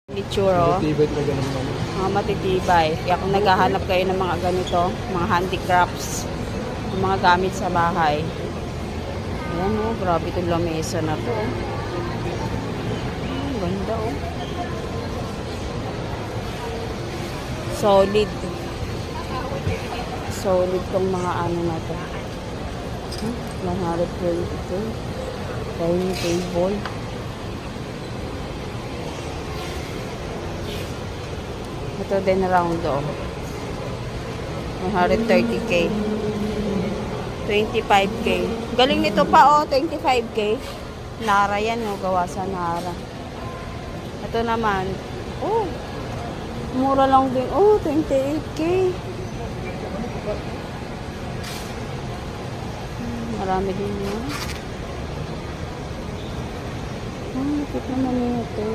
Litsuro. Matitibay talaga naman. Mga matitibay. Kaya kung naghahanap kayo ng mga ganito, mga handicrafts, mga gamit sa bahay. Ayan o, grabe itong lamesa na to. Ang ganda o. Solid. Solid tong mga ano na to. 122. Dining table. Ito din round o. 130k. 25k. Galing nito pa o, 25k. Nara yan o, gawa sa Nara. Ito naman, oh, mura lang din. Oh, 28k. Marami din yun. Nakit naman ito.